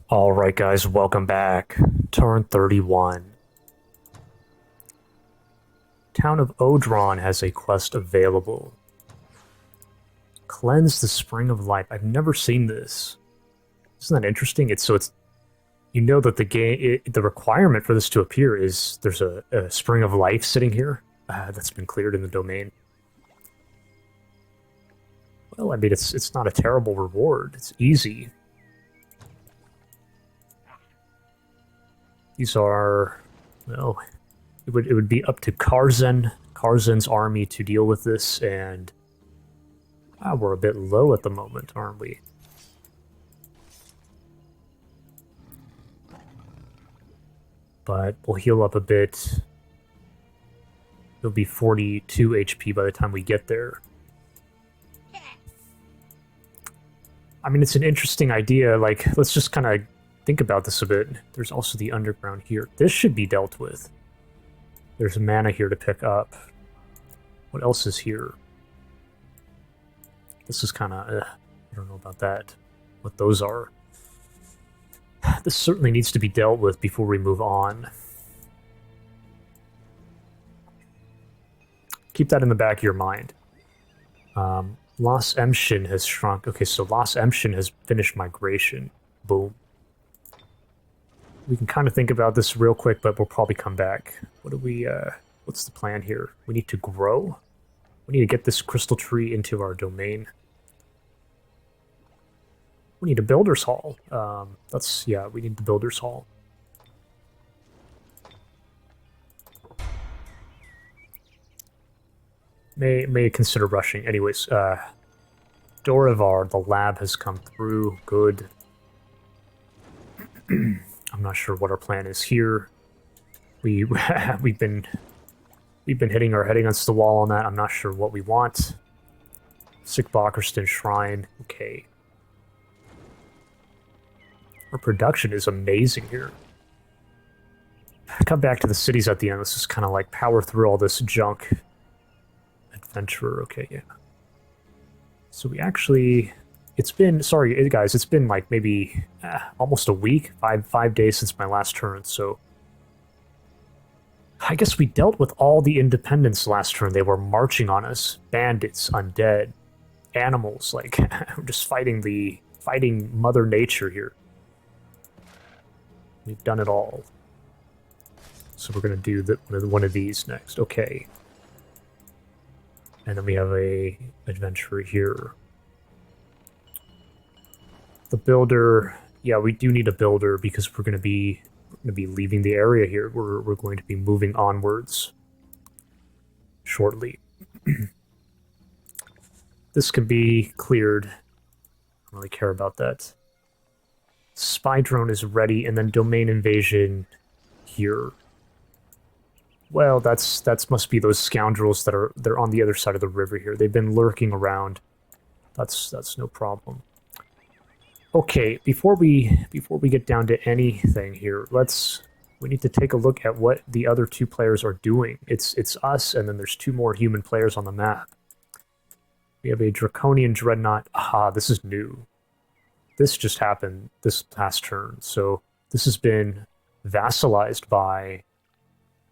Alright guys, welcome back. Turn 31. Town of Ordron has a quest available. Cleanse the Spring of Life. I've never seen this. Isn't that interesting? It's you know that the requirement for this to appear is there's a Spring of Life sitting here that's been cleared in the domain. Well, I mean, it's not a terrible reward. It's easy. These are, well, it would be up to Karzen's army to deal with this, and we're a bit low at the moment, aren't we? But we'll heal up a bit. It'll be 42 HP by the time we get there. I mean, it's an interesting idea. Like, let's just kind of think about this a bit. There's also the underground here. This should be dealt with. There's mana here to pick up. What else is here? This is kind of, I don't know about that. What those are. This certainly needs to be dealt with before we move on. Keep that in the back of your mind. Emshin has shrunk. Okay, so Emshin has finished migration. Boom. We can kind of think about this real quick, but we'll probably come back. What do we, what's the plan here? We need to grow. We need to get this crystal tree into our domain. We need a builder's hall. Yeah, we need the builder's hall. May consider rushing. Anyways, Dorivar, the lab has come through. Good. I'm not sure what our plan is here. We've been hitting our head against the wall on that. I'm not sure what we want. Sickbakerston Shrine. Okay. Our production is amazing here. Come back to the cities at the end. Let's just kind of like power through all this junk. Adventurer. Okay, yeah. So we actually... It's been, sorry guys, it's been like maybe almost a week, five days since my last turn, so I guess we dealt with all the independents last turn. They were marching on us, bandits, undead, animals, like we're just fighting Mother Nature here. We've done it all. So we're gonna do one of these next. Okay. And then we have a adventurer here. The builder, yeah, we do need a builder because we're going to be leaving the area here. We're going to be moving onwards shortly. This can be cleared. I don't really care about that. Spy drone is ready, and then domain invasion here. Well, that must be those scoundrels they're on the other side of the river here. They've been lurking around. That's no problem. Okay, before we get down to anything here, we need to take a look at what the other two players are doing. It's us, and then there's two more human players on the map. We have a Draconian Dreadnought. Aha, this is new. This just happened this past turn, so this has been vassalized by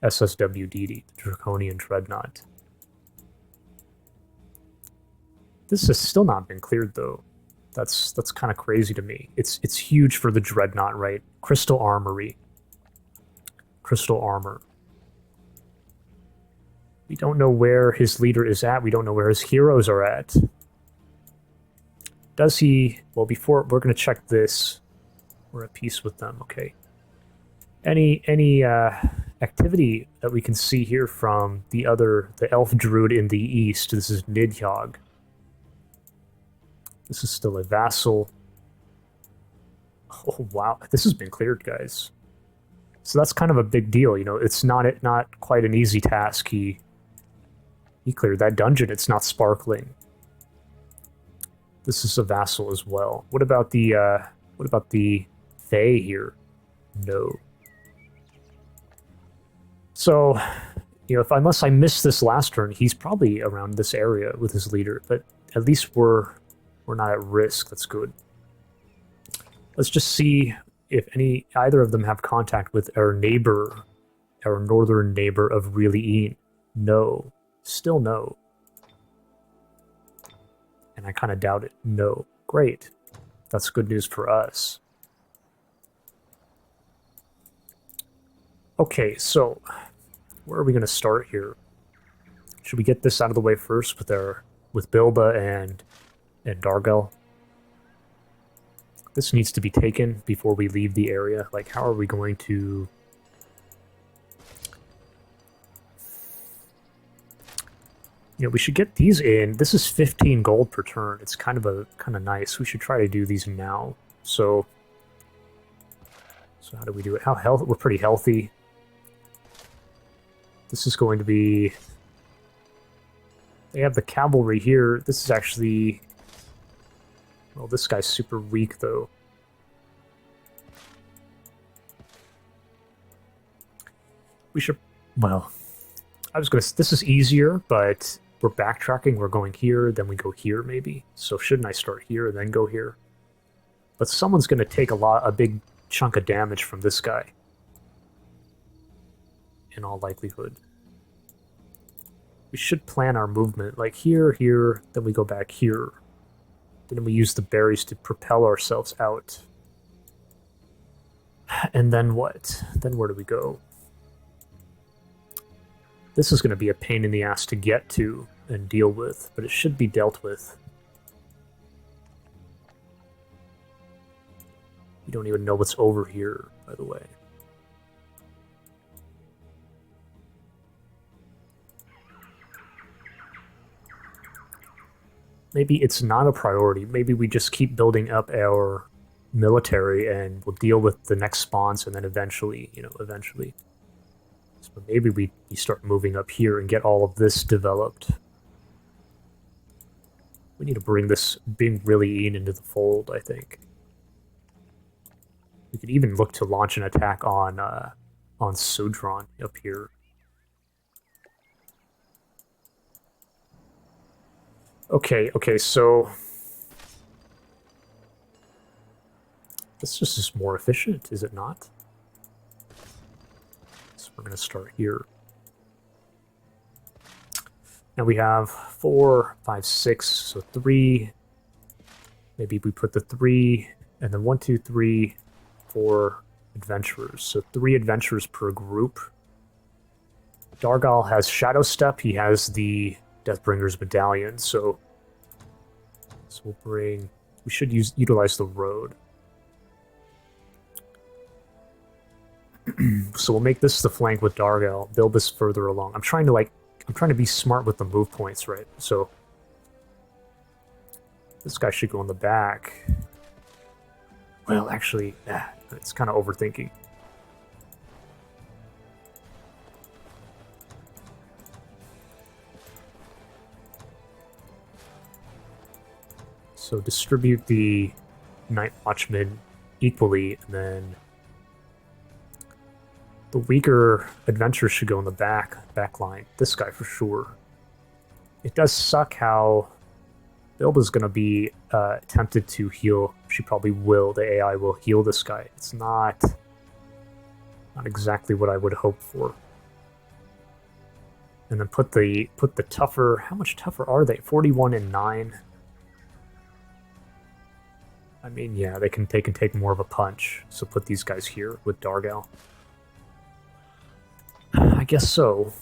sswdidi, the Draconian Dreadnought. This has still not been cleared, though. That's kind of crazy to me. It's huge for the Dreadnought, right? Crystal Armory. Crystal Armor. We don't know where his leader is at. We don't know where his heroes are at. Does he... Well, before... We're going to check this. We're at peace with them, okay. Any activity that we can see here from the elf druid in the east? This is Nidhyogg. This is still a vassal. Oh, wow. This has been cleared, guys. So that's kind of a big deal, you know. It's not quite an easy task. He cleared that dungeon. It's not sparkling. This is a vassal as well. What about the Fae here? No. So, you know, unless I missed this last turn, he's probably around this area with his leader, but at least we're not at risk. That's good. Let's just see if either of them have contact with our neighbor, our northern neighbor of Reeli'in. No. Still no. And I kind of doubt it. No. Great. That's good news for us. Okay, so where are we going to start here? Should we get this out of the way first with Bilba and Dargel? This needs to be taken before we leave the area. Like, how are we going to... we should get these in. This is 15 gold per turn. It's kind of nice. We should try to do these now. So how do we do it? We're pretty healthy. This is going to be... They have the cavalry here. This is actually... Well, this guy's super weak, though. We should... Well, I was going to... This is easier, but we're backtracking. We're going here, then we go here, maybe. So shouldn't I start here and then go here? But someone's going to take a big chunk of damage from this guy. In all likelihood. We should plan our movement. Like here, here, then we go back here. Then we use the berries to propel ourselves out. And then what? Then where do we go? This is going to be a pain in the ass to get to and deal with, but it should be dealt with. You don't even know what's over here, by the way. Maybe it's not a priority. Maybe we just keep building up our military and we'll deal with the next spawns and then eventually, eventually. So maybe we start moving up here and get all of this developed. We need to bring Reeli'in into the fold, I think. We could even look to launch an attack on Sodron up here. Okay, so... This just is more efficient, is it not? So we're going to start here. Now we have 4, 5, 6, so 3. Maybe we put the 3, and then 1, 2, 3, 4 adventurers. So 3 adventurers per group. Dargal has Shadow Step, he has the Deathbringer's Medallion, so we should utilize the road. So we'll make this the flank with Dargal. Bilba's further along. I'm trying to be smart with the move points, right? So this guy should go in the back. Well, actually, it's kind of overthinking. So distribute the Night Watchmen equally, and then the weaker adventurers should go in the back line. This guy for sure. It does suck how Bilba's going to be tempted to heal. She probably will. The AI will heal this guy. It's not exactly what I would hope for. And then put the tougher. How much tougher are they? 41 and 9. I mean, yeah, they can take more of a punch. So put these guys here with Dargal. I guess so.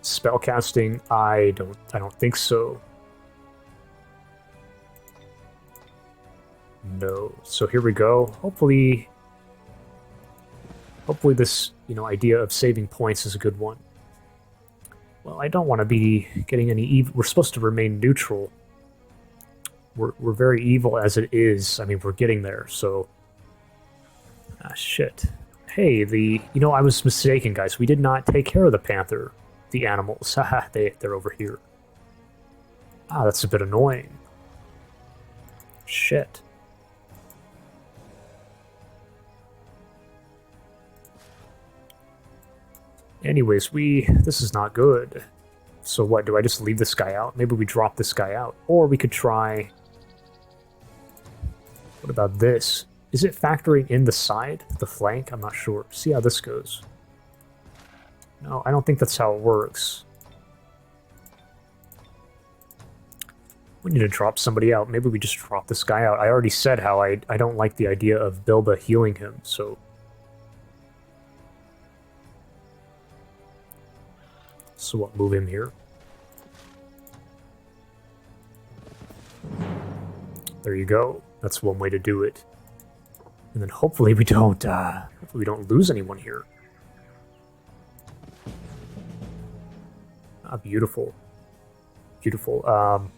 Spellcasting, I don't think so. No. So here we go. Hopefully this, idea of saving points is a good one. Well, I don't want to be getting any evil. We're supposed to remain neutral. We're very evil as it is. I mean, we're getting there, so... shit. Hey, I was mistaken, guys. We did not take care of the panther. The animals. Haha, they're over here. That's a bit annoying. Shit. Anyways, this is not good. So what, do I just leave this guy out? Maybe we drop this guy out. Or we could try... What about this? Is it factoring in the side, the flank? I'm not sure. See how this goes. No, I don't think that's how it works. We need to drop somebody out. Maybe we just drop this guy out. I already said how I don't like the idea of Bilba healing him, so... So what, move him here? There you go. That's one way to do it. And then hopefully we don't lose anyone here. Ah, beautiful. Beautiful.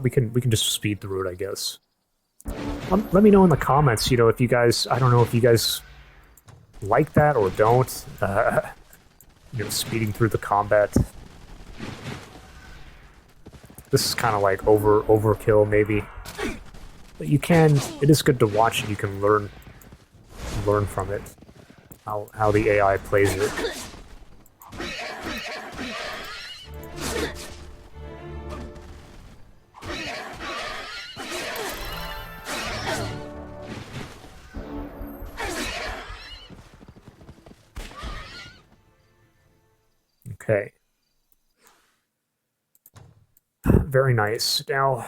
We can just speed through it, I guess. Let me know in the comments, you know, if you guys, I don't know if you guys like that or don't. You know, speeding through the combat. This is kind of like overkill, maybe. But you can, it is good to watch and you can learn from it. How the AI plays it. Okay. Very nice. Now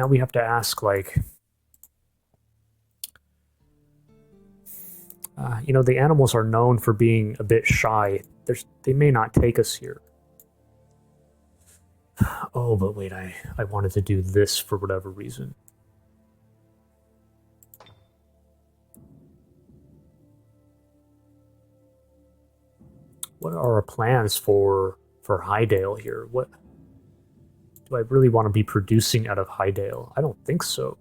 we have to ask, like... you know, the animals are known for being a bit shy. They may not take us here. Oh, but wait, I wanted to do this for whatever reason. What are our plans for Highdale here? What do I really want to be producing out of Highdale? I don't think so.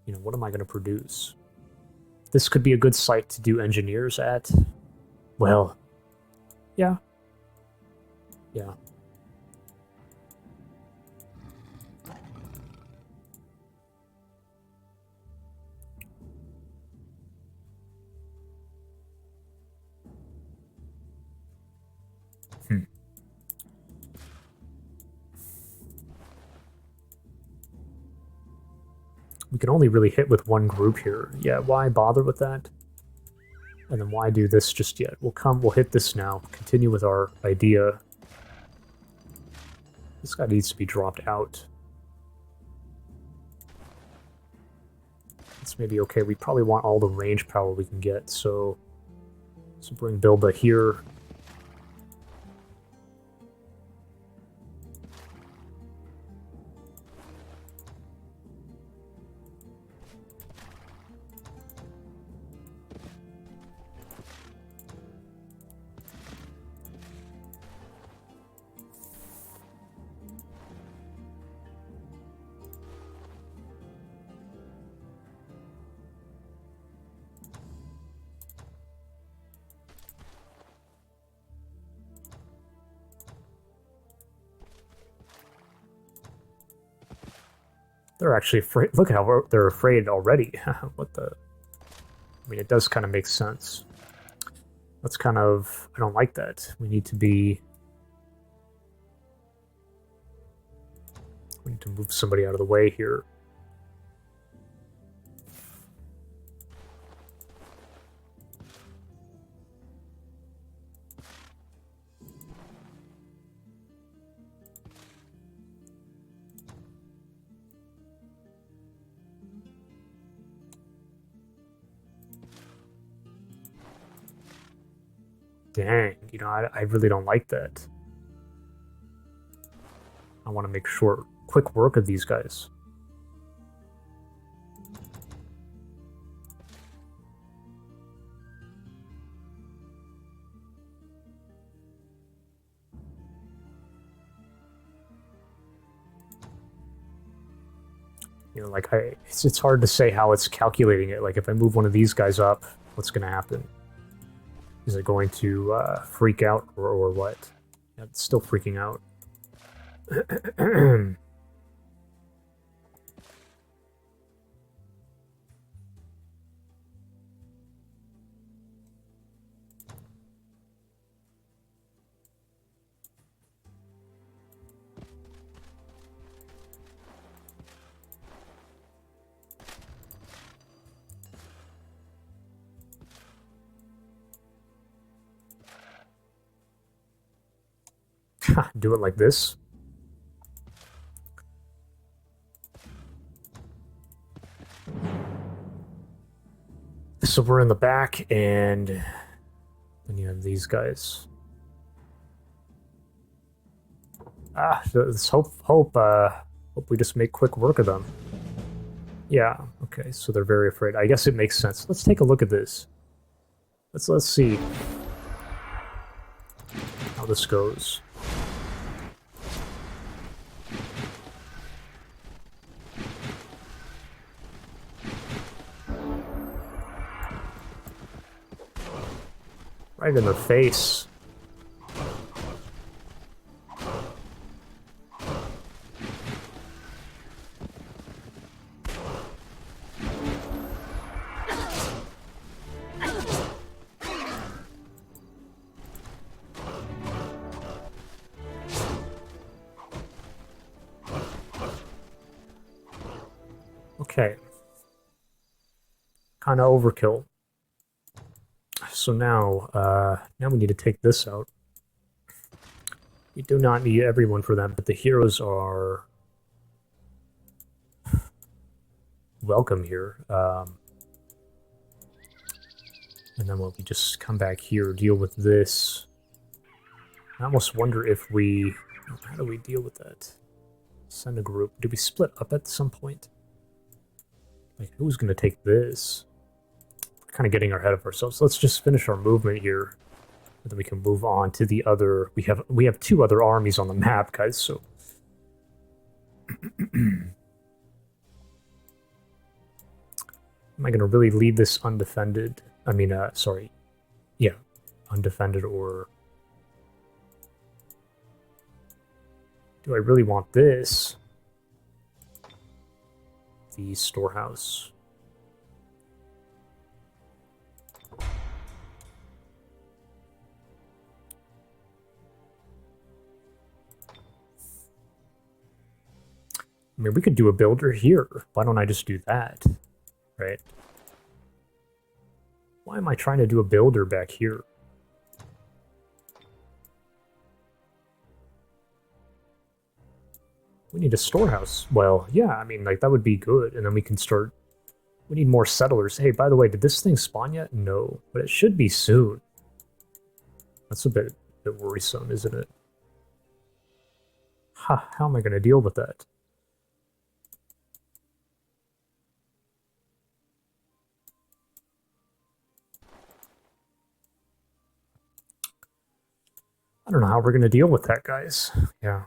You know, what am I going to produce? This could be a good site to do engineers at. Well, yeah. Yeah. We can only really hit with one group here. Yeah, why bother with that? And then why do this just yet? We'll hit this now. Continue with our idea. This guy needs to be dropped out. That's maybe okay. We probably want all the range power we can get, so bring Bilba here. They're actually afraid. Look how they're afraid already. What the... I mean, it does kind of make sense. That's kind of... I don't like that. We need to be... We need to move somebody out of the way here. Dang, you know, I really don't like that. I want to make quick work of these guys. You know, like, it's hard to say how it's calculating it. Like, if I move one of these guys up, what's going to happen? Is it going to freak out or what? Yeah, it's still freaking out. Do it like this. So we're in the back, and then you have these guys. Let's hope we just make quick work of them. Yeah, okay, so they're very afraid. I guess it makes sense. Let's take a look at this. Let's see how this goes. Right in the face. Okay. Kind of overkill. So now we need to take this out. We do not need everyone for that, but the heroes are welcome here. And then we just come back here, deal with this. I almost wonder if we... How do we deal with that? Send a group. Do we split up at some point? Like, who's going to take this? We're kind of getting ahead of ourselves. Let's just finish our movement here. And then we can move on to the other... We have two other armies on the map, guys, so... Am I going to really leave this undefended? I mean, sorry. Yeah, undefended, or... Do I really want this? The storehouse. I mean, we could do a builder here. Why don't I just do that? Right? Why am I trying to do a builder back here? We need a storehouse. Well, yeah, I mean, like, that would be good. And then we can start... We need more settlers. Hey, by the way, did this thing spawn yet? No. But it should be soon. That's a bit worrisome, isn't it? Ha, how am I going to deal with that? I don't know how we're going to deal with that, guys. Yeah.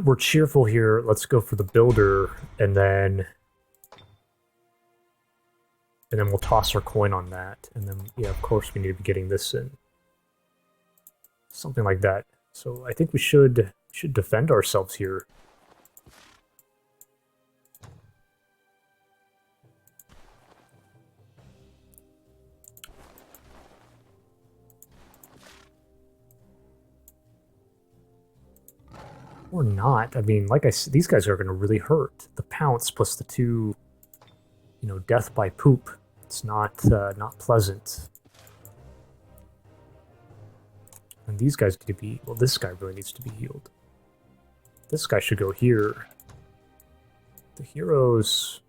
We're cheerful here. Let's go for the builder, and then we'll toss our coin on that. And then, yeah, of course, we need to be getting this in. Something like that. So I think we should defend ourselves here. Or not. I mean, like I said, these guys are going to really hurt. The pounce plus the two, you know, death by poop. It's not pleasant. And these guys need to be... Well, this guy really needs to be healed. This guy should go here. The heroes...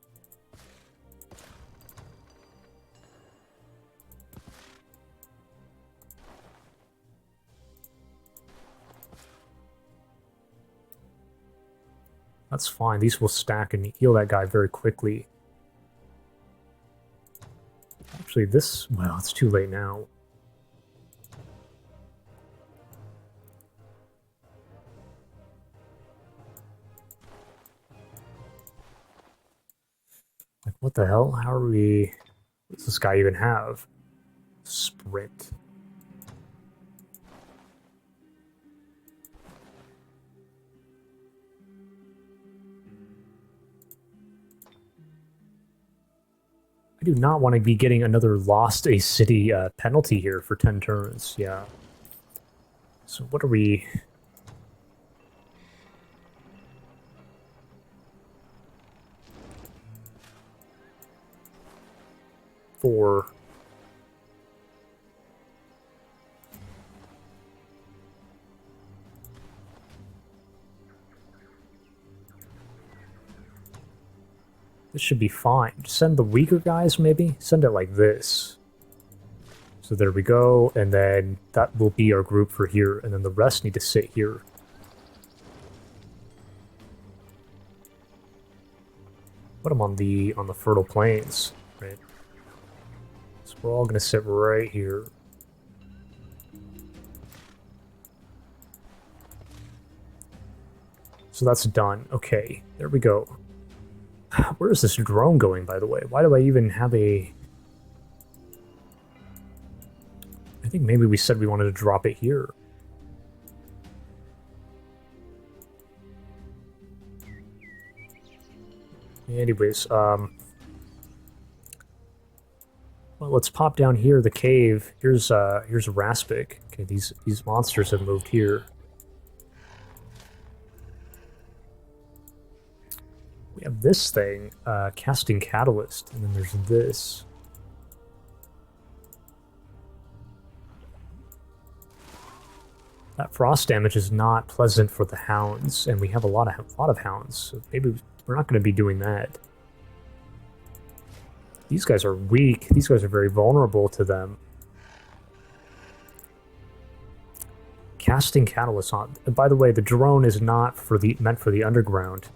That's fine. These will stack and heal that guy very quickly. Actually, this... Well, it's too late now. Like, what the hell? How are we... What does this guy even have? Sprint. I do not want to be getting another lost a city penalty here for 10 turns. Yeah. So what are we... For... This should be fine. Send the weaker guys, maybe? Send it like this. So there we go, and then that will be our group for here, and then the rest need to sit here. Put them on the fertile plains, right? So we're all gonna sit right here. So that's done. Okay, there we go. Where is this drone going, by the way? Why do I even have a... I think maybe we said we wanted to drop it here. Anyways, well, let's pop down here, the cave. Here's Raspik. Okay, these monsters have moved here. We have this thing, casting catalyst, and then there's this. That frost damage is not pleasant for the hounds, and we have a lot of hounds, so maybe we're not going to be doing that. These guys are weak. These guys are very vulnerable to them. Casting catalyst on. And by the way, the drone is not meant for the underground.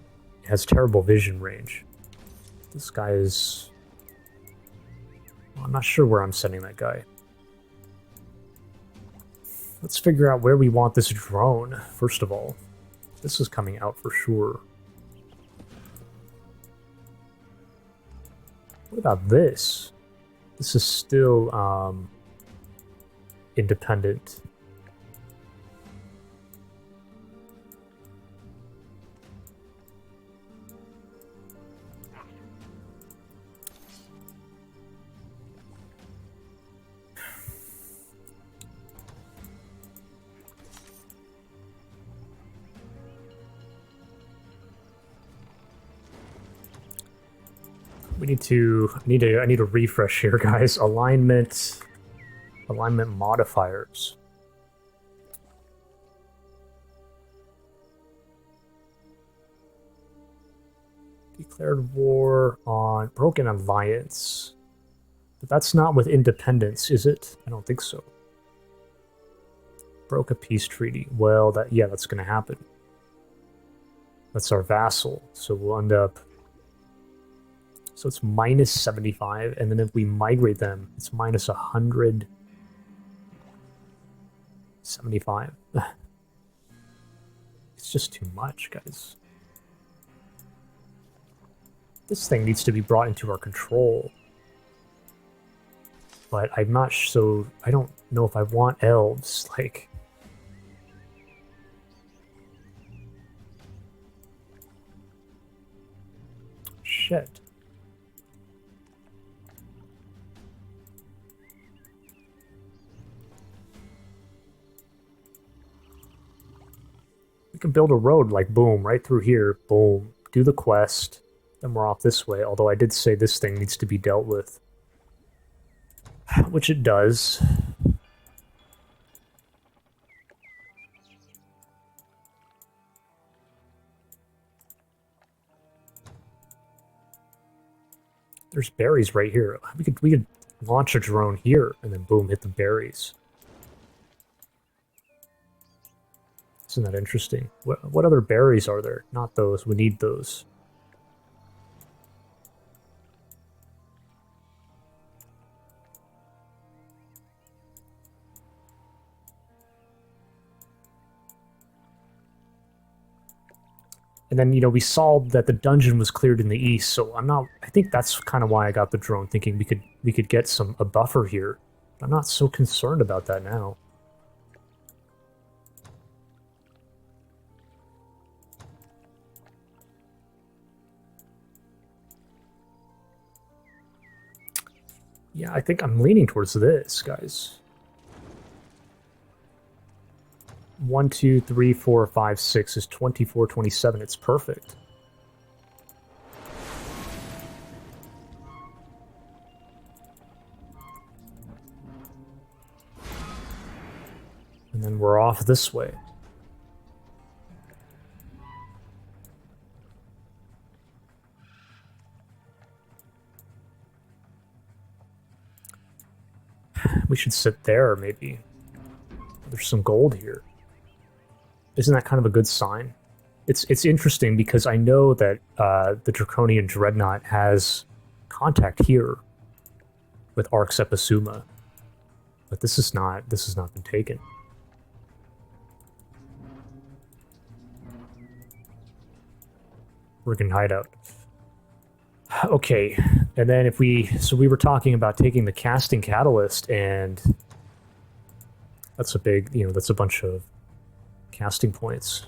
It has terrible vision range. This guy is... Well, I'm not sure where I'm sending that guy. Let's figure out where we want this drone, first of all. This is coming out for sure. What about this? This is still independent. I need a refresh here, guys. Alignment modifiers. Declared war on Broken Alliance. But that's not with independence, is it? I don't think so. Broke a peace treaty. Well, that's gonna happen. That's our vassal, so we'll end up... So it's minus 75, and then if we migrate them, it's minus 175. It's just too much, guys. This thing needs to be brought into our control. But I'm not so... I don't know if I want elves, like... Shit. We can build a road, like, boom, right through here, boom, do the quest, then we're off this way, although I did say this thing needs to be dealt with. Which it does. There's berries right here. We could launch a drone here, and then boom, hit the berries. Isn't that interesting? What other berries are there? Not those. We need those. And then, we solved that the dungeon was cleared in the east, so I think that's kind of why I got the drone, thinking we could get a buffer here. I'm not so concerned about that now. Yeah, I think I'm leaning towards this, guys. 1, 2, 3, 4, 5, 6 is 24, 27. It's perfect. And then we're off this way. We should sit there, maybe. There's some gold here. Isn't that kind of a good sign? It's interesting because I know that the Draconian Dreadnought has contact here with Arx Epicuma, but this has not been taken. Friggin' hideout. Okay, and then if we we were talking about taking the casting catalyst, and that's a big, that's a bunch of casting points.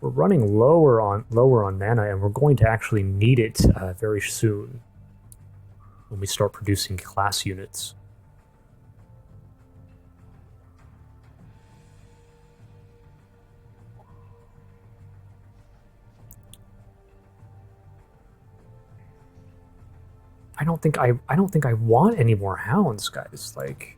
We're running lower on mana, and we're going to actually need it very soon when we start producing class units. I don't think I want any more hounds, guys. Like,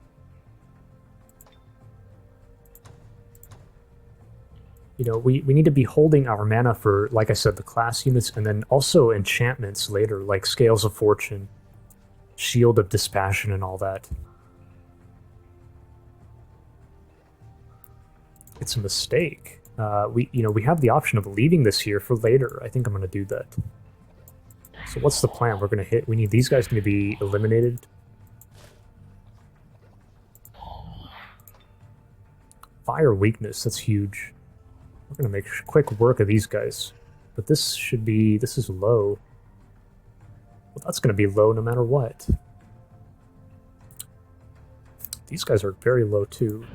we need to be holding our mana for, like I said, the class units, and then also enchantments later, like Scales of Fortune, Shield of Dispassion, and all that. It's a mistake. We have the option of leaving this here for later. I think I'm going to do that. So what's the plan? We're going to hit... We need these guys to be eliminated. Fire weakness, that's huge. We're going to make quick work of these guys. But this should be... This is low. Well, that's going to be low no matter what. These guys are very low too.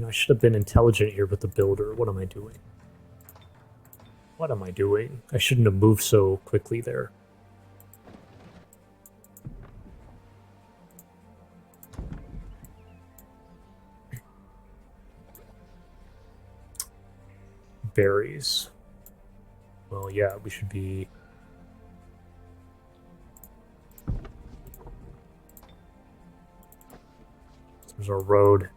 I should have been intelligent here with the builder. What am I doing? What am I doing? I shouldn't have moved so quickly there. Berries. Well, yeah, we should be... There's our road.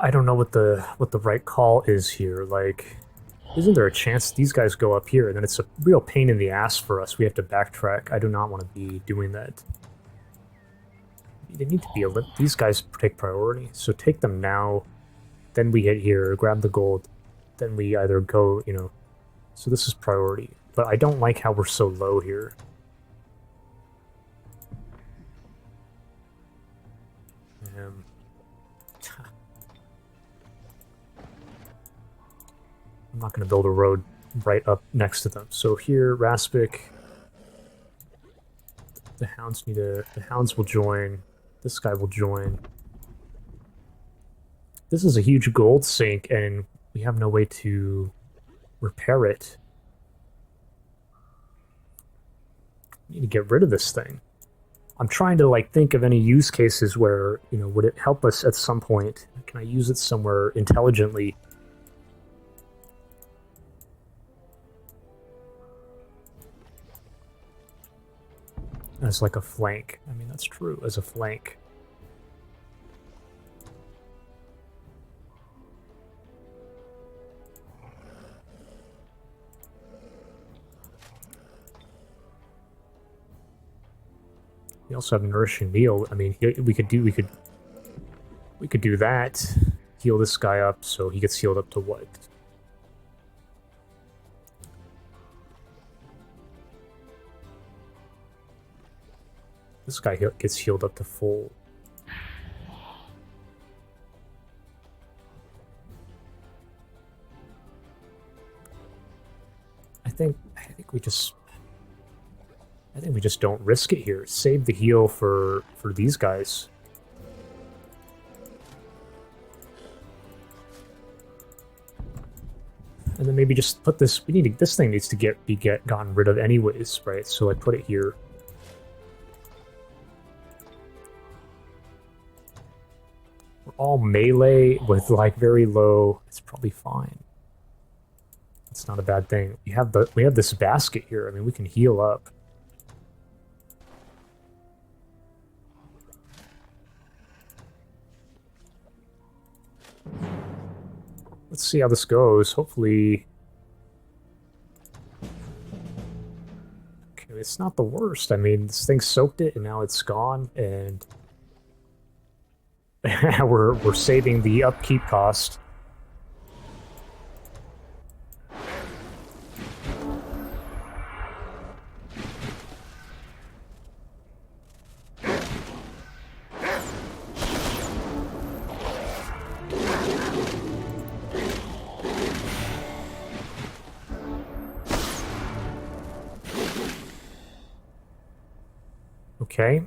I don't know what the right call is here. Like, isn't there a chance these guys go up here and then it's a real pain in the ass for us? We have to backtrack. I do not want to be doing that. They need to be these guys take priority, so take them now. Then we hit here, grab the gold. Then we either go, So this is priority, but I don't like how we're so low here. I'm not going to build a road right up next to them. So here, Raspik. The hounds need to... The hounds will join. This guy will join. This is a huge gold sink, and we have no way to repair it. We need to get rid of this thing. I'm trying to, think of any use cases where, would it help us at some point? Can I use it somewhere intelligently? As like a flank. I mean, that's true, as a flank. We also have a nourishing meal. I mean, we could do that. Heal this guy up so he gets healed up to what? This guy gets healed up to full. I think we just don't risk it here. Save the heal for these guys. And then maybe just put this. This thing needs to be gotten rid of anyways, right? So I put it here. We're all melee with like very low. It's probably fine. It's not a bad thing. We have this basket here. I mean, we can heal up. Let's see how this goes. Hopefully... Okay, it's not the worst. I mean, this thing soaked it, and now it's gone, and... we're saving the upkeep cost. Okay.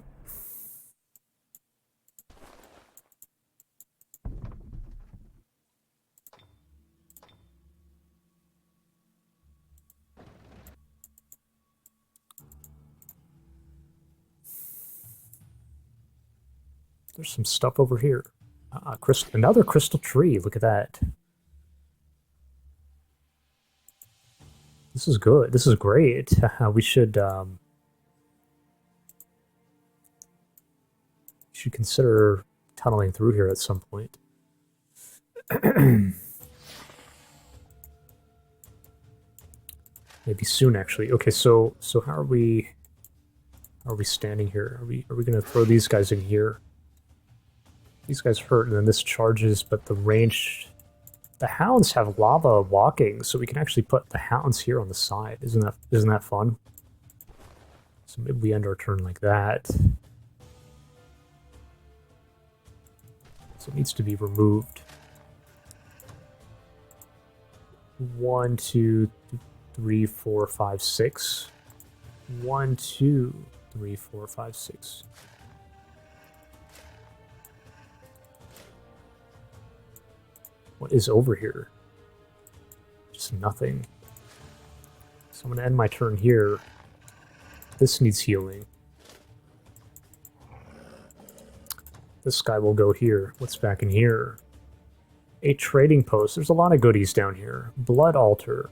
There's some stuff over here. Another crystal tree. Look at that. This is good. This is great. We should consider tunneling through here at some point. Maybe soon, actually. Okay, so how are we standing here? Are we gonna throw these guys in here? These guys hurt, and then this charges, but the range... The hounds have lava walking, so we can actually put the hounds here on the side. Isn't that fun? So maybe we end our turn like that. So it needs to be removed. 1, 2, 3, 4, 5, 6. 1, 2, 3, 4, 5, 6. What is over here? Just nothing. So I'm going to end my turn here. This needs healing. This guy will go here. What's back in here? A trading post. There's a lot of goodies down here. Blood altar.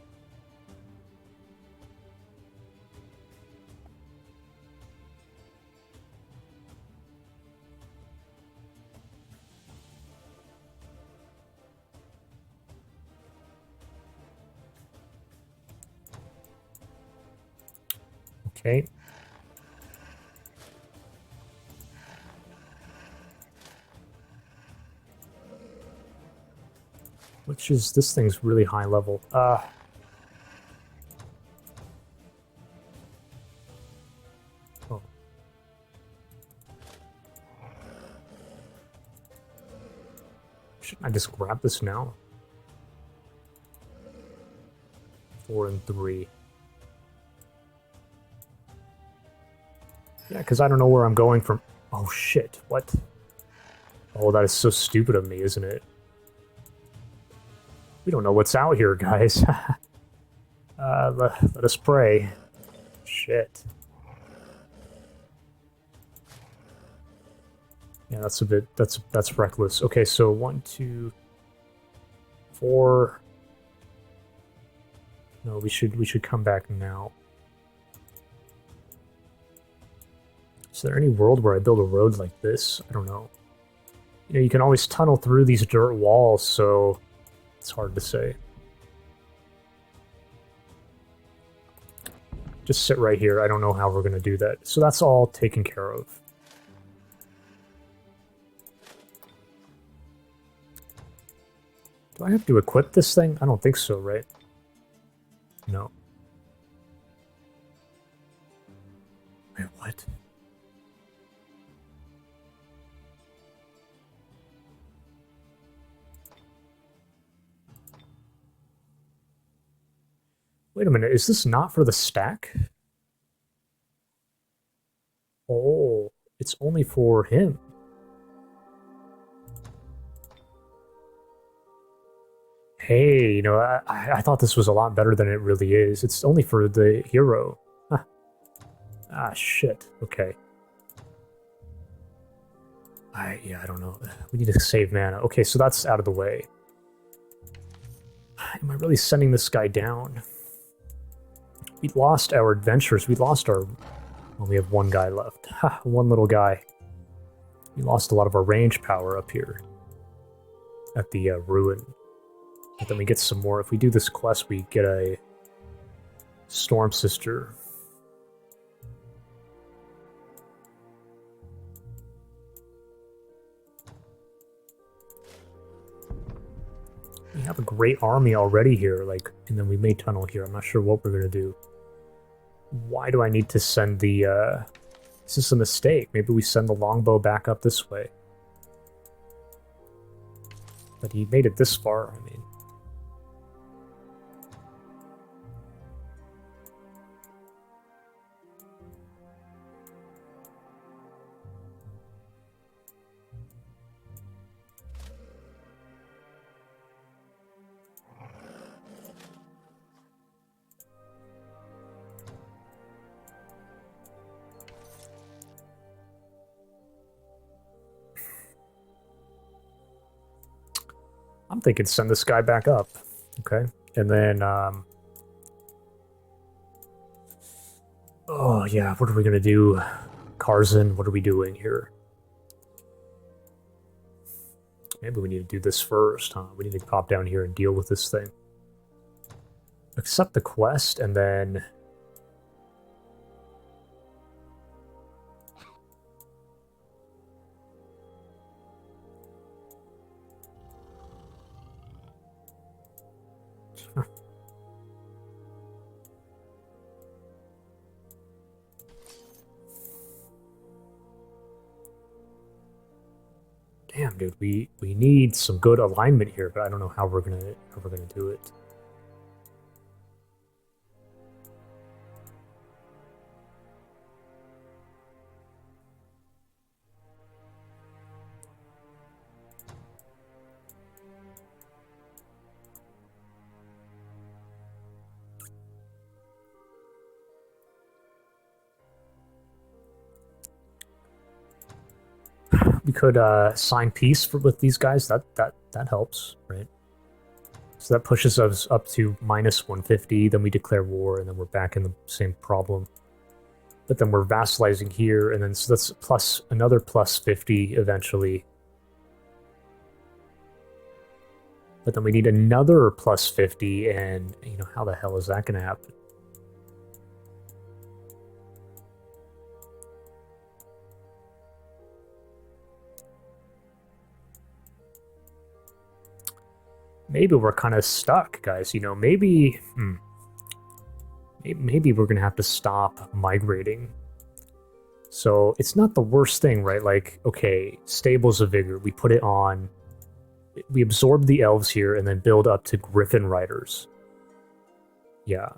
Okay. Which is, this thing's really high level. Oh. Shouldn't I just grab this now? 4 and 3. Yeah, because I don't know where I'm going from. Oh shit, what? Oh, that is so stupid of me, isn't it? We don't know what's out here, guys. Let us pray. Shit. Yeah, that's a bit, that's reckless. Okay, so 1, 2, 4. No, we should come back now. Is there any world where I build a road like this? I don't know. You know, you can always tunnel through these dirt walls, so it's hard to say. Just sit right here. I don't know how we're going to do that. So that's all taken care of. Do I have to equip this thing? I don't think so, right? No. Wait, what? Wait a minute, is this not for the stack? Oh, it's only for him. Hey, you know, I thought this was a lot better than it really is. It's only for the hero. Huh. Ah, shit. Okay. Yeah, I don't know. We need to save mana. Okay, so that's out of the way. Am I really sending this guy down? We lost our adventures. We lost our... Well, we have one guy left. Ha, one little guy. We lost a lot of our range power up here. At the ruin. But then we get some more. If we do this quest, we get a... Storm Sister. We have a great army already here, like, and then we may tunnel here. I'm not sure what we're gonna do. Why do I need to send the, Is this a mistake? Maybe we send the longbow back up this way. But he made it this far, I mean. I'm thinking send this guy back up. Okay. And then, oh, yeah, what are we going to do? Karzen, what are we doing here? Maybe we need to do this first, huh? We need to pop down here and deal with this thing. Accept the quest, and then... Damn, dude, we need some good alignment here, but I don't know how we're gonna do it. We could sign peace with these guys. That helps, right? So that pushes us up to minus 150. Then we declare war, and then we're back in the same problem. But then we're vassalizing here, and then so that's plus another plus 50 eventually. But then we need another plus 50, and you know how the hell is that going to happen? Maybe we're kind of stuck, guys. You know, maybe maybe we're gonna have to stop migrating. So it's not the worst thing, right? Like, okay, Stables of Vigor, we put it on. We absorb the elves here and then build up to Griffin Riders. Yeah.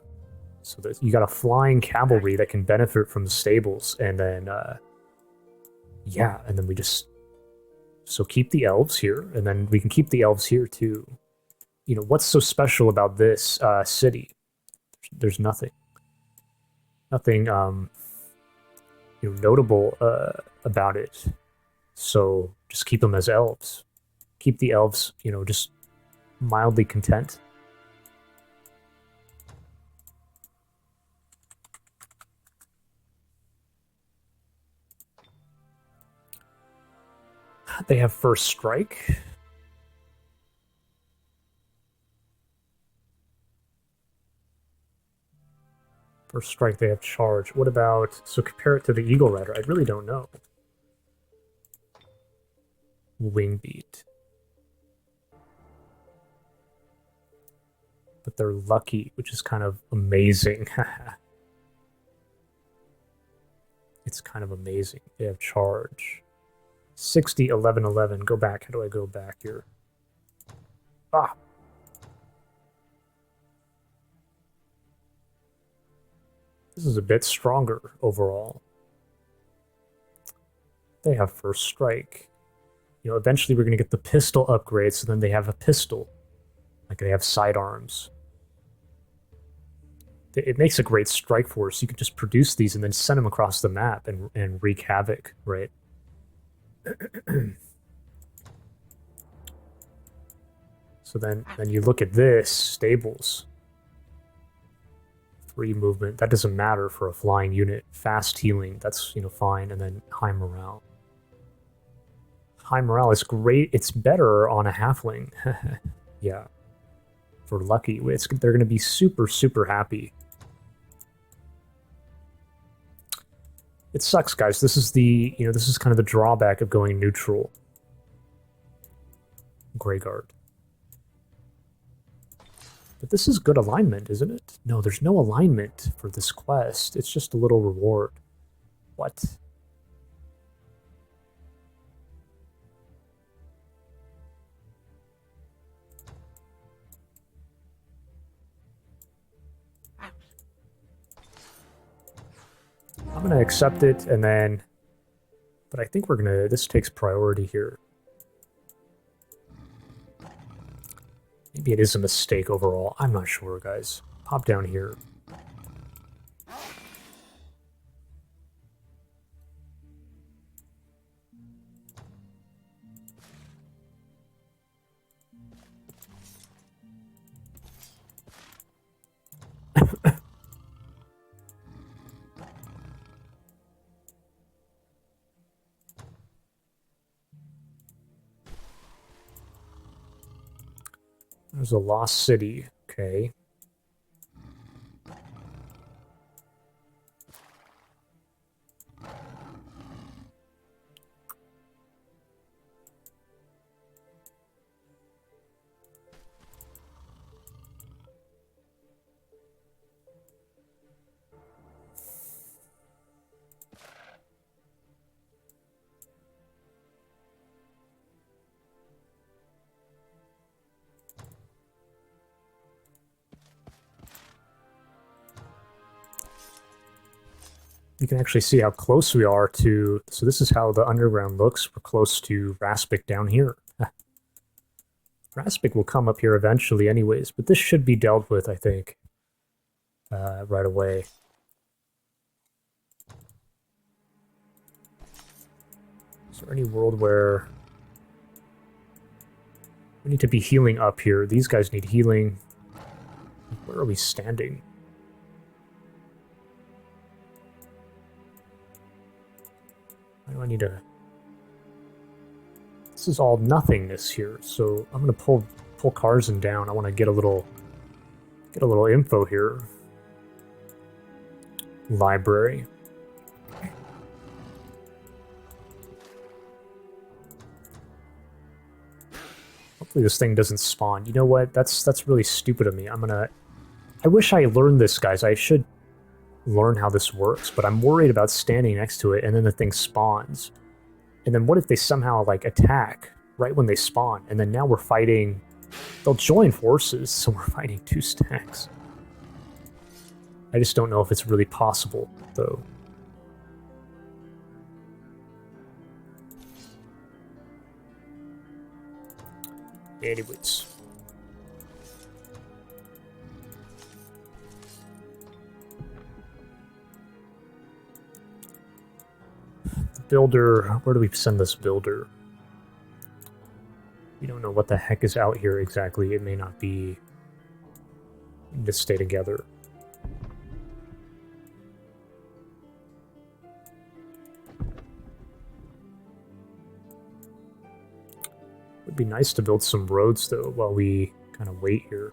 So you got a flying cavalry that can benefit from the stables, and then yeah, and then we just keep the elves here, and then we can keep the elves here too. You know, what's so special about this city? There's nothing. Nothing, you know, notable about it. So just keep them as elves. Keep the elves, you know, just mildly content. They have first strike. First strike, they have charge. What about... So compare it to the Eagle Rider. I really don't know. Wing beat. but they're lucky, which is kind of amazing. It's kind of amazing. They have charge. 60, 11, 11. Go back. How do I go back here? Ah. This is a bit stronger overall. They have first strike. You know, eventually we're going to get the pistol upgrade, so then they have a pistol. Like, they have sidearms. It makes a great strike force. You can just produce these and then send them across the map and wreak havoc, right? So then you look at this, stables. 3 movement, that doesn't matter for a flying unit. Fast healing, that's, you know, fine, and then high morale. High morale is great. It's better on a halfling. Yeah. For lucky, they're going to be super, super happy. It sucks, guys. This is this is kind of the drawback of going neutral. Greyguard. But this is good alignment, isn't it? No, there's no alignment for this quest. It's just a little reward. What? I'm going to accept it, and then... But I think we're going to... This takes priority here. Maybe it is a mistake overall. I'm not sure, guys. Pop down here. There's a lost city. Okay. You can actually see how close we are to... So this is how the underground looks. We're close to Raspik down here. Raspik will come up here eventually anyways, but this should be dealt with, I think, right away. Is there any world where... We need to be healing up here. These guys need healing. Where are we standing? Why do I need to... This is all nothingness here, so I'm gonna pull Karzen down. I want to get a little info here. Library. Hopefully this thing doesn't spawn. You know what? That's really stupid of me. I wish I learned this, guys. I should learn how this works, but I'm worried about standing next to it and then the thing spawns. And then what if they somehow, like, attack right when they spawn? And then now we're fighting... They'll join forces, so we're fighting 2 stacks. I just don't know if it's really possible, though. Anyways. Builder, where do we send this builder? We don't know what the heck is out here exactly. It may not be... We need to stay together. It would be nice to build some roads, though, while we kind of wait here.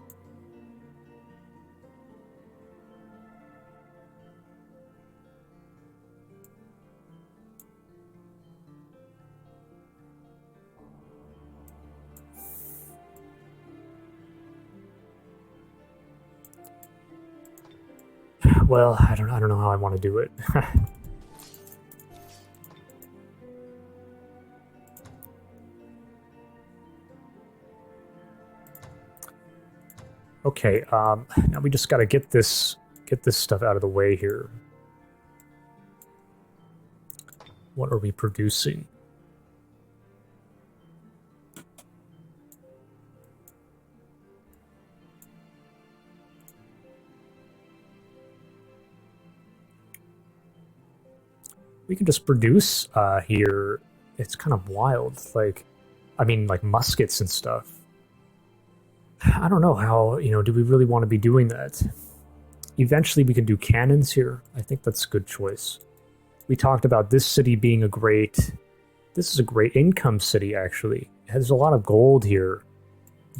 Well, I don't know how I want to do it. Okay, now we just gotta get this stuff out of the way here. What are we producing? We can just produce here. It's kind of wild. Like, I mean, like muskets and stuff. I don't know how, do we really want to be doing that? Eventually we can do cannons here. I think that's a good choice. We talked about this city being this is a great income city, actually. There's a lot of gold here.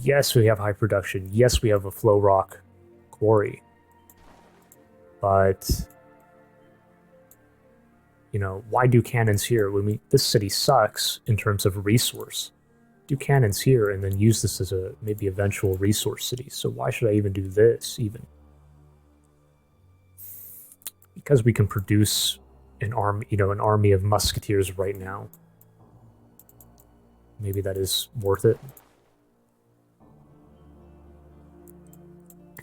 Yes, we have high production. Yes, we have a flow rock quarry. But, why do cannons here? This city sucks in terms of resource. Do cannons here and then use this as a maybe eventual resource city. So why should I even do this even? Because we can produce an army of musketeers right now. Maybe that is worth it.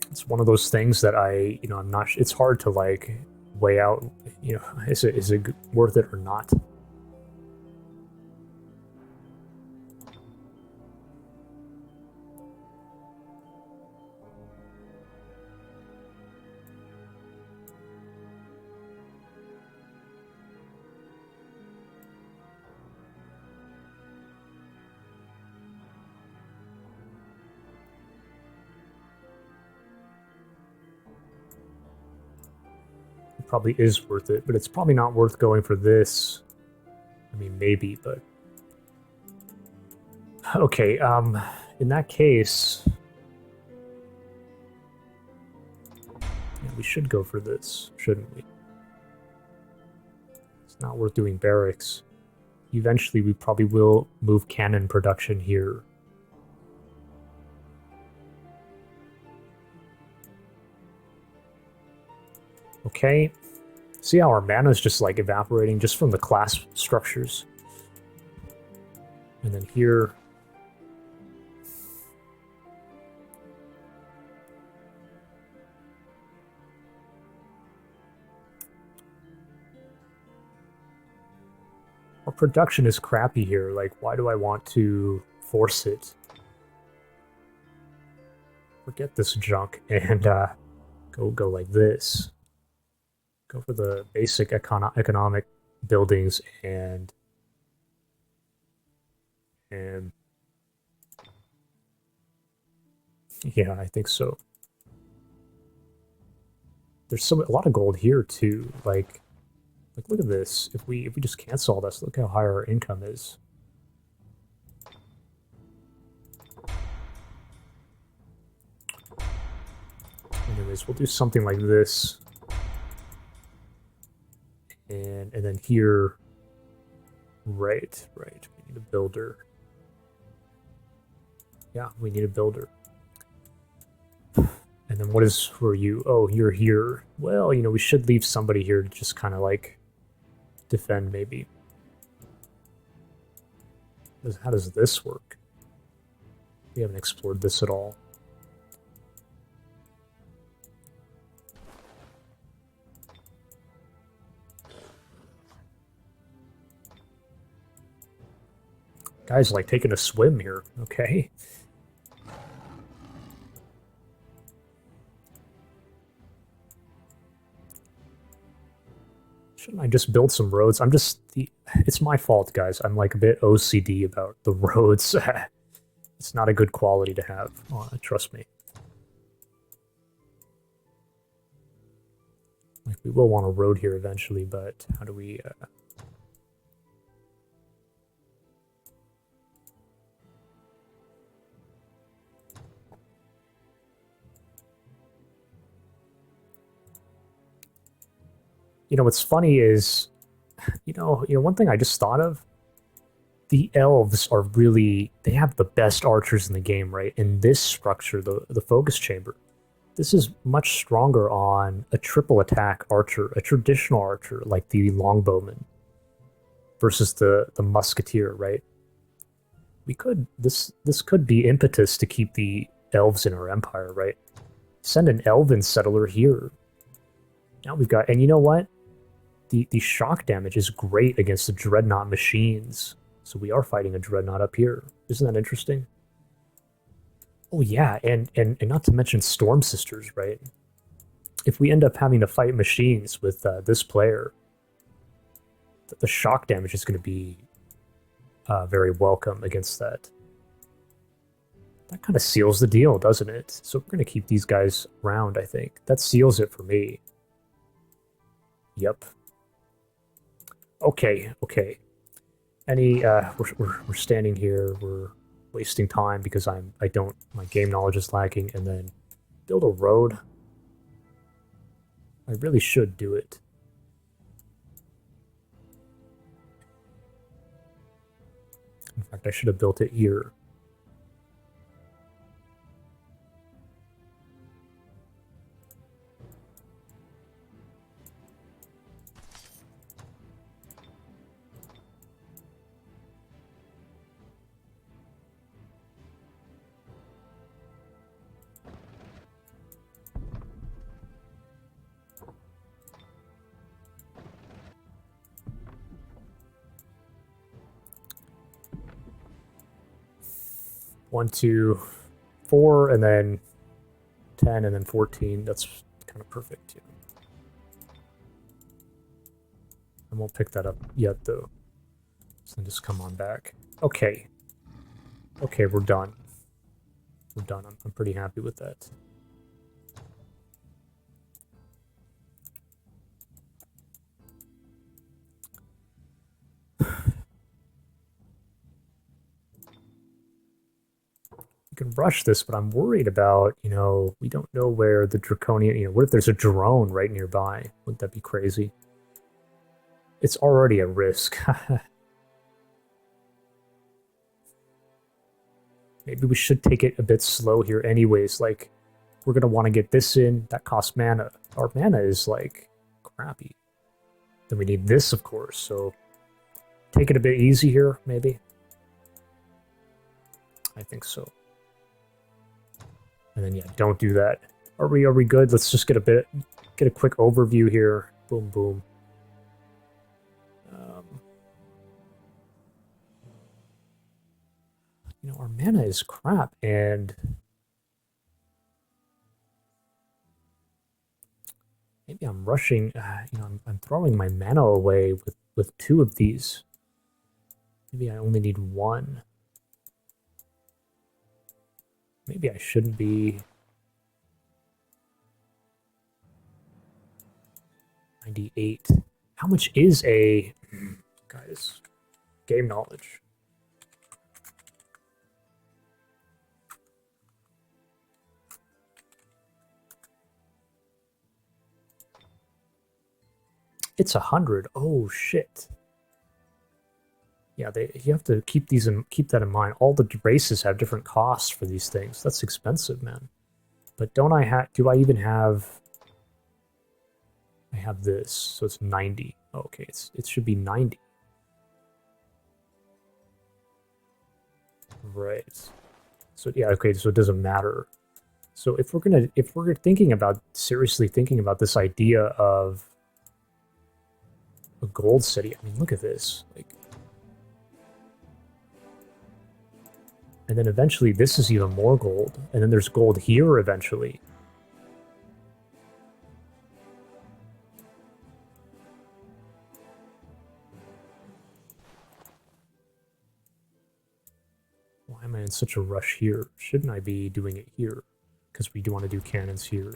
It's one of those things that I'm not. It's hard to like weigh out. Is it worth it or not? Probably is worth it, but it's probably not worth going for this. I mean, maybe, but... Okay, in that case... Yeah, we should go for this, shouldn't we? It's not worth doing barracks. Eventually, we probably will move cannon production here. Okay. See how our mana is just like evaporating just from the class structures. And then here. Our production is crappy here. Like, why do I want to force it? Forget this junk and go like this. Go for the basic economic buildings and yeah, I think so. There's a lot of gold here too. Like look at this. If we just cancel all this, look how high our income is. Anyways, we'll do something like this. And then here, right, we need a builder. Yeah, we need a builder. And then who are you? Oh, you're here. Well, we should leave somebody here to just kind of like defend maybe. How does this work? We haven't explored this at all. Guy's like taking a swim here, okay? Shouldn't I just build some roads? It's my fault, guys. I'm like a bit OCD about the roads. It's not a good quality to have, trust me. Like, we will want a road here eventually, but how do we... what's funny is, one thing I just thought of, the elves are really, they have the best archers in the game, right? In this structure, the focus chamber. This is much stronger on a triple attack archer, a traditional archer like the longbowman, versus the musketeer, right? We could this could be impetus to keep the elves in our empire, right? Send an elven settler here. Now we've got, and you know what? The shock damage is great against the dreadnought machines. So we are fighting a dreadnought up here. Isn't that interesting? Oh yeah, and not to mention Storm Sisters, right? If we end up having to fight machines with this player, the shock damage is going to be very welcome against that. That kind of seals the deal, doesn't it? So we're going to keep these guys around, I think. That seals it for me. Yep. Okay, okay. We're standing here, we're wasting time because my game knowledge is lacking, and then build a road. I really should do it. In fact, I should have built it here. One, 2, 4, and then 10, and then 14. That's kind of perfect. Yeah. I won't pick that up yet, though. So then just come on back. Okay. Okay, we're done. We're done. I'm pretty happy with that. You can rush this, but I'm worried about, we don't know where the draconian, what if there's a drone right nearby? Wouldn't that be crazy? It's already a risk. Maybe we should take it a bit slow here anyways. Like, we're going to want to get this in. That costs mana. Our mana is, like, crappy. Then we need this, of course, so take it a bit easy here, maybe. I think so. And then, yeah, don't do that. Are we good? Let's just get a quick overview here. Boom, boom. Our mana is crap, and maybe I'm rushing. I'm throwing my mana away with 2 of these. Maybe I only need 1. Maybe I shouldn't be. 98. How much is a... Guys, game knowledge. It's 100. Oh, shit. Yeah, you have to keep that in mind. All the races have different costs for these things. That's expensive, man. But do I even have... I have this, so it's 90. Okay, it should be 90. Right. So yeah, okay, so it doesn't matter. So if we're seriously thinking about this idea of a gold city, I mean, look at this. Like, and then eventually this is even more gold, and then there's gold here eventually. Why am I in such a rush here? Shouldn't I be doing it here? Because we do want to do cannons here.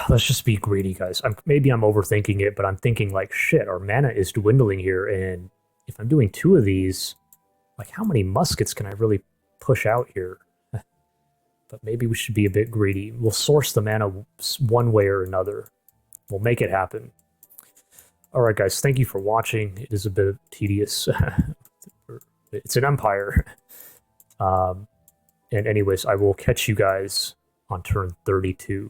Let's just be greedy, guys. Maybe I'm overthinking it, but I'm thinking like, shit, our mana is dwindling here, and if I'm doing 2 of these, like, how many muskets can I really push out here? But maybe we should be a bit greedy. We'll source the mana one way or another. We'll make it happen. Alright guys, thank you for watching. It is a bit tedious. It's an empire. And anyways, I will catch you guys on turn 32.